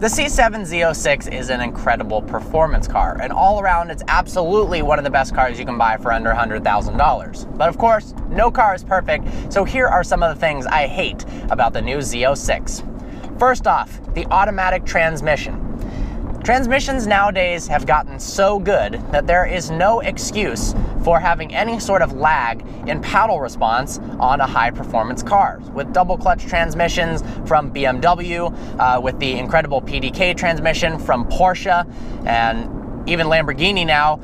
The C0706 is an incredible performance car, and all around it's absolutely one of the best cars you can buy for under $100,000. But of course, no car is perfect, so here are some of the things I hate about the new Z06. First off, the automatic transmission. Transmissions nowadays have gotten so good that there is no excuse for having any sort of lag in paddle response on a high-performance car. With double clutch transmissions from BMW, with the incredible PDK transmission from Porsche, and even Lamborghini now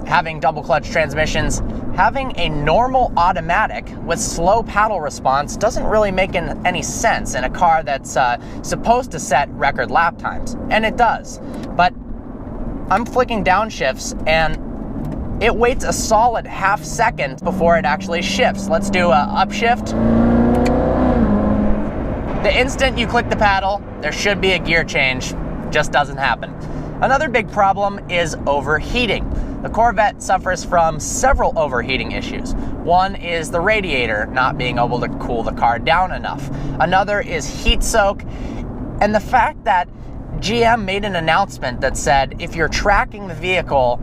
having double clutch transmissions, having a normal automatic with slow paddle response doesn't really make any sense in a car that's supposed to set record lap times, and it does. But I'm flicking downshifts and it waits a solid half second before it actually shifts. Let's do a upshift. The instant you click the paddle, there should be a gear change. Just doesn't happen. Another big problem is overheating. The Corvette suffers from several overheating issues. One is the radiator not being able to cool the car down enough. Another is heat soak, and the fact that GM made an announcement that said if you're tracking the vehicle,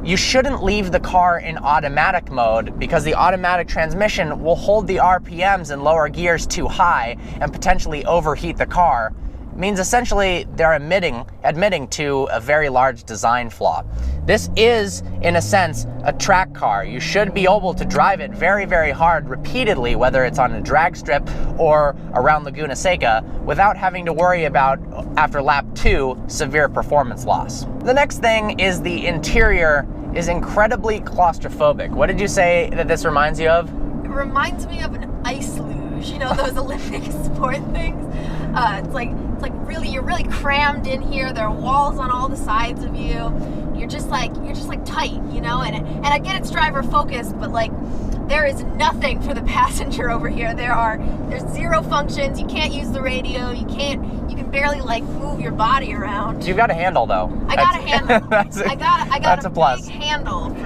you shouldn't leave the car in automatic mode because the automatic transmission will hold the RPMs in lower gears too high and potentially overheat the car, means essentially they're admitting to a very large design flaw. This is, in a sense, a track car. You should be able to drive it very, very hard repeatedly, whether it's on a drag strip or around Laguna Seca, without having to worry about, after lap 2, severe performance loss. The next thing is the interior is incredibly claustrophobic. What did you say that this reminds you of? It reminds me of an ice luge, you know, those Olympic sport things. It's like you're really crammed in here. There are walls on all the sides of you. You're just like tight, you know. And I get it's driver focused, but like there is nothing for the passenger over here. There's zero functions. You can't use the radio. You can barely like move your body around. You've got a handle though. I got a handle. I got a plus. big handle.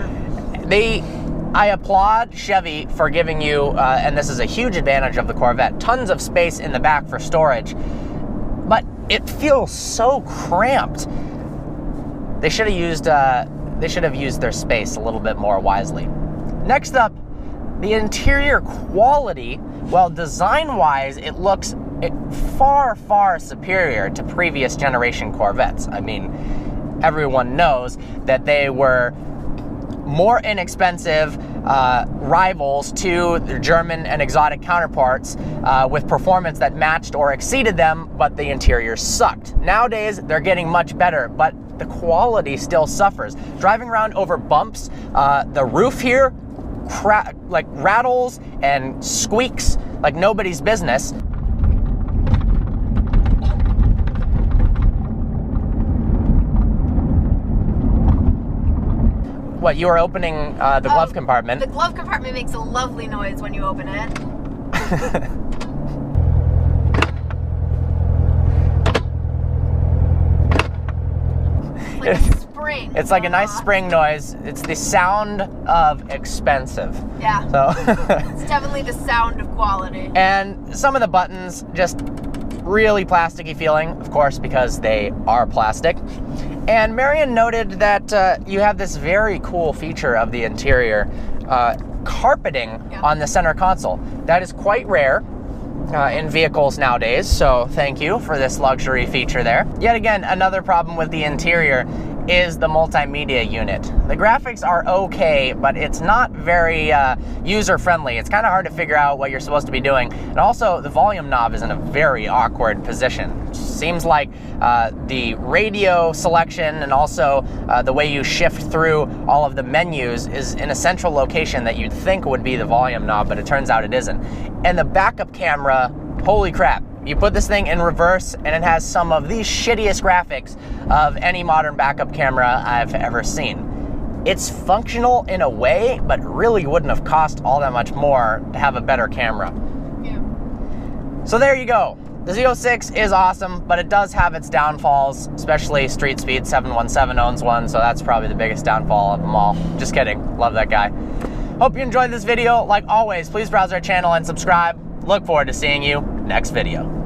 I applaud Chevy for giving you, and this is a huge advantage of the Corvette, tons of space in the back for storage, but it feels so cramped. They should have used their space a little bit more wisely. Next up, the interior quality. Well, design-wise, it looks far, far superior to previous generation Corvettes. I mean, everyone knows that they were more inexpensive rivals to their German and exotic counterparts with performance that matched or exceeded them, but the interior sucked. Nowadays, they're getting much better, but the quality still suffers. Driving around over bumps, the roof here like rattles and squeaks like nobody's business. What, you were opening the glove compartment? The glove compartment makes a lovely noise when you open it. Like a spring. It's like a nice spring noise. It's the sound of expensive. Yeah. So it's definitely the sound of quality. And some of the buttons just really plasticky feeling, of course, because they are plastic. And Marion noted that you have this very cool feature of the interior, carpeting on the center console. That is quite rare in vehicles nowadays, so thank you for this luxury feature there. Yet again, another problem with the interior is the multimedia unit. The graphics are okay, but it's not very user-friendly. It's kind of hard to figure out what you're supposed to be doing. And also, the volume knob is in a very awkward position. It seems like the radio selection and also the way you shift through all of the menus is in a central location that you'd think would be the volume knob, but it turns out it isn't. And the backup camera, holy crap. You put this thing in reverse and it has some of the shittiest graphics of any modern backup camera I've ever seen. It's functional in a way, but really wouldn't have cost all that much more to have a better camera. Yeah. So there you go. The Z06 is awesome, but it does have its downfalls, especially Street Speed 717 owns one, so that's probably the biggest downfall of them all. Just kidding. Love that guy. Hope you enjoyed this video. Like always, please browse our channel and subscribe. Look forward to seeing you next video.